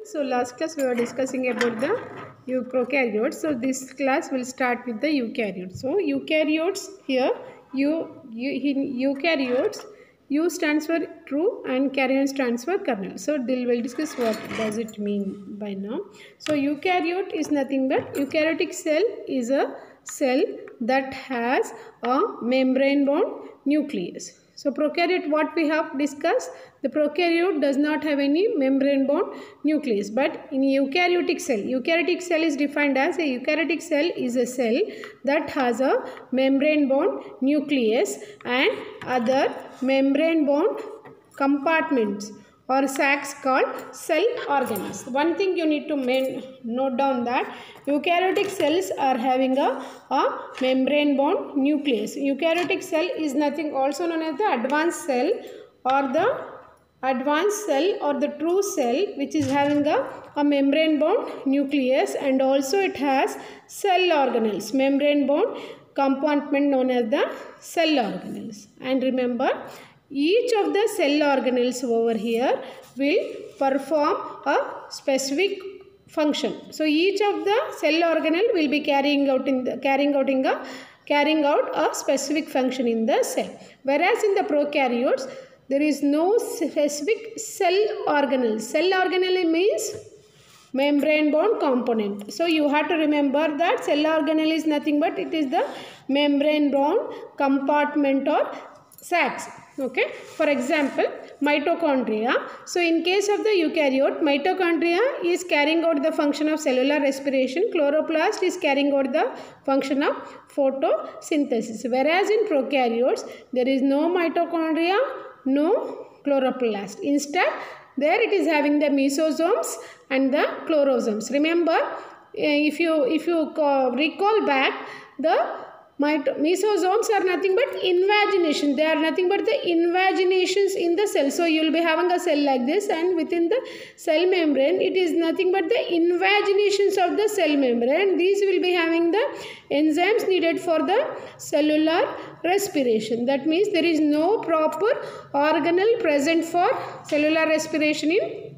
So last class we were discussing about the prokaryotes. So this class will start with the eukaryotes. So eukaryotes here, in eukaryotes, U stands for true and carrion stands for kernel. So we'll discuss what does it mean by now. So eukaryote is nothing but eukaryotic cell is a cell that has a membrane bound nucleus. So prokaryote, what we have discussed, the prokaryote does not have any membrane bound nucleus, but in eukaryotic cell is defined as a eukaryotic cell is a cell that has a membrane bound nucleus and other membrane bound compartments or sacs called cell organelles. One thing you need to note down that eukaryotic cells are having a membrane bound nucleus. Eukaryotic cell is nothing, also known as the advanced cell or the true cell, which is having a membrane bound nucleus, and also it has cell organelles, membrane bound compartment known as the cell organelles. And remember, each of the cell organelles over here will perform a specific function. So each of the cell organelle will be carrying out a specific function in the cell. Whereas in the prokaryotes, there is no specific cell organelle. Cell organelle means membrane bound component. So you have to remember that cell organelle is nothing but it is the membrane bound compartment or sacs. Okay, for example, mitochondria. So in case of the eukaryote, mitochondria is carrying out the function of cellular respiration. Chloroplast is carrying out the function of photosynthesis. Whereas in prokaryotes, there is no mitochondria, no chloroplast. Instead, there it is having the mesosomes and the chlorosomes. Remember, if you recall back, the mesosomes are nothing but invagination. They are nothing but the invaginations in the cell. So you will be having a cell like this, and within the cell membrane, it is nothing but the invaginations of the cell membrane. These will be having the enzymes needed for the cellular respiration. That means there is no proper organelle present for cellular respiration in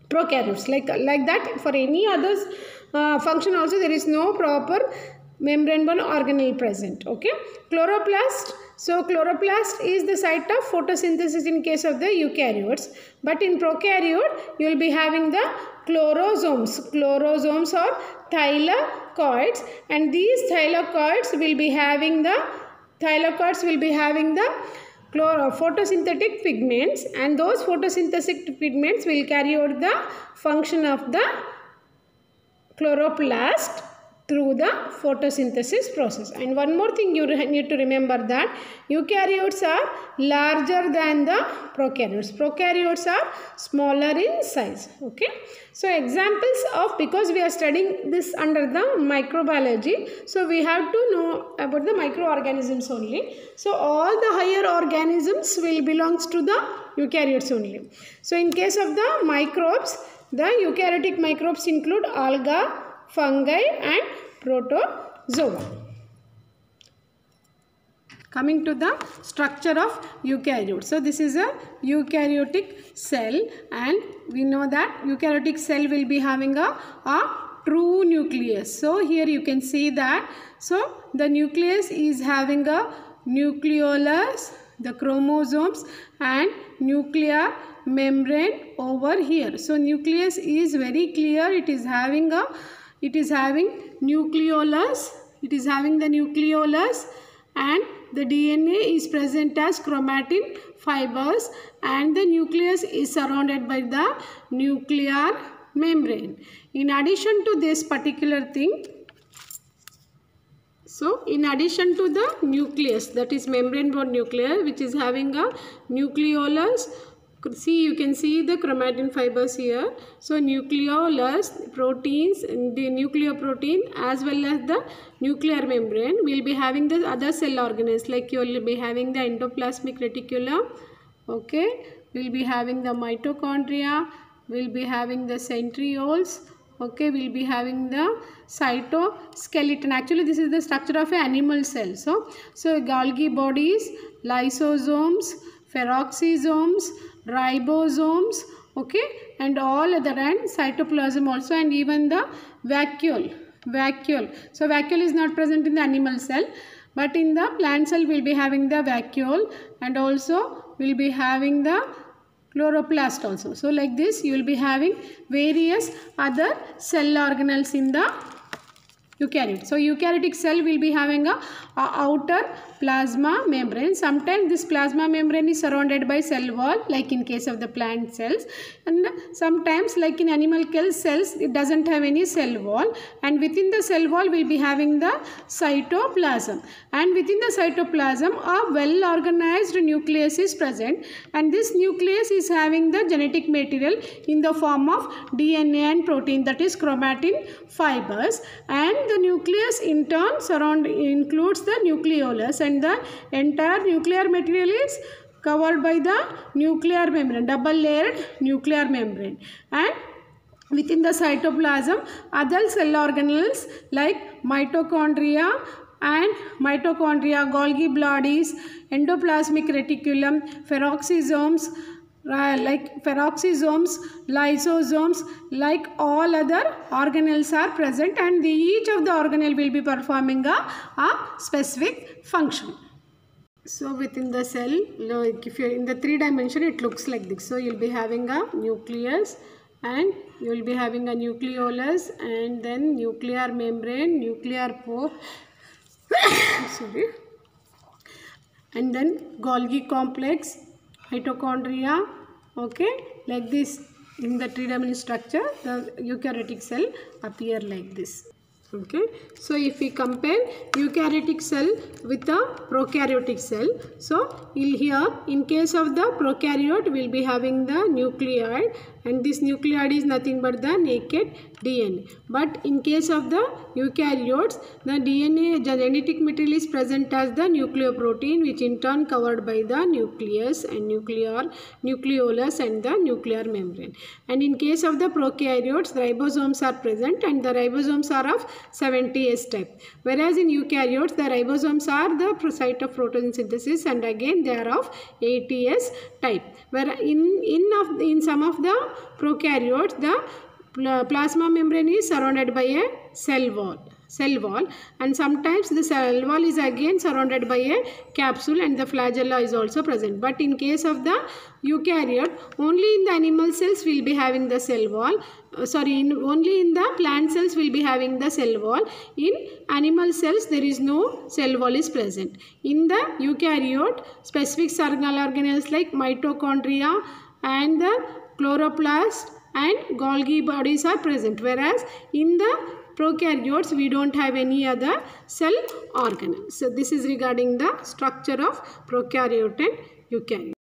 prokaryotes. Like that, for any others function also, there is no proper membrane bound organelle present. Okay, chloroplast. So chloroplast is the site of photosynthesis in case of the eukaryotes, but in prokaryote you will be having the chlorosomes. Chlorosomes or thylakoids, and these thylakoids will be having the photosynthetic pigments, and those photosynthetic pigments will carry out the function of the chloroplast through the photosynthesis process. And one more thing you need to remember, that eukaryotes are larger than the prokaryotes. Prokaryotes are smaller in size. Okay. So examples of, because we are studying this under the microbiology, so we have to know about the microorganisms only. So all the higher organisms will belongs to the eukaryotes only. So in case of the microbes, the eukaryotic microbes include alga, fungi and protozoa. Coming to the structure of eukaryote. So this is a eukaryotic cell, and we know that eukaryotic cell will be having a true nucleus. So here you can see that. So the nucleus is having a nucleolus, the chromosomes and nuclear membrane over here. So nucleus is very clear. It is having nucleolus. It is having the nucleolus, and the DNA is present as chromatin fibers, and the nucleus is surrounded by the nuclear membrane. In addition to this particular thing, so in addition to the nucleus, that is membrane bound nucleus, which is having a nucleolus, see, you can see the chromatin fibers here. So nucleolus, proteins, the nucleoprotein as well as the nuclear membrane will be having the other cell organelles, like you will be having the endoplasmic reticulum. Okay, will be having the mitochondria, will be having the centrioles. Okay, we'll be having the cytoskeleton. Actually, this is the structure of an animal cell. So Golgi bodies, lysosomes, peroxisomes, ribosomes, okay, and all other, and cytoplasm also, and even the vacuole. So vacuole is not present in the animal cell, but in the plant cell we'll be having the vacuole, and also we'll be having the chloroplast also. So like this you will be having various other cell organelles in the eukaryote. So eukaryotic cell will be having a outer plasma membrane. Sometimes this plasma membrane is surrounded by cell wall, like in case of the plant cells, and sometimes like in animal cells it doesn't have any cell wall, and within the cell wall will be having the cytoplasm, and within the cytoplasm a well organized nucleus is present, and this nucleus is having the genetic material in the form of DNA and protein, that is chromatin fibers, and the nucleus in turn includes the nucleolus, and the entire nuclear material is covered by the nuclear membrane, double layered nuclear membrane, and within the cytoplasm other cell organelles like mitochondria, Golgi bodies, endoplasmic reticulum, peroxisomes, lysosomes, like all other organelles are present, and each of the organelle will be performing a specific function. So within the cell, like if you're in the 3 dimension, it looks like this. So you'll be having a nucleus, and you will be having a nucleolus, and then nuclear membrane, nuclear pore, sorry, and then Golgi complex, mitochondria, okay, like this. In the 3-dimensional structure, the eukaryotic cell appear like this. Okay, so if we compare eukaryotic cell with the prokaryotic cell, so here in case of the prokaryote we will be having the nucleoid, and this nucleoid is nothing but the naked DNA. But in case of the eukaryotes, the DNA genetic material is present as the nucleoprotein, which in turn covered by the nucleus and nucleolus and the nuclear membrane. And in case of the prokaryotes, the ribosomes are present, and the ribosomes are of 70S type. Whereas in eukaryotes, the ribosomes are the site of protein synthesis, and again they are of 80S type. Where in some of the prokaryotes, the plasma membrane is surrounded by a cell wall, and sometimes the cell wall is again surrounded by a capsule, and the flagella is also present. But in case of the eukaryote, only in the animal cells will be having the cell wall, only in the plant cells will be having the cell wall. In animal cells there is no cell wall is present. In the eukaryote, specific cell organelles like mitochondria and the chloroplast and Golgi bodies are present, whereas in the prokaryotes we don't have any other cell organelle. So this is regarding the structure of prokaryote and eukaryote.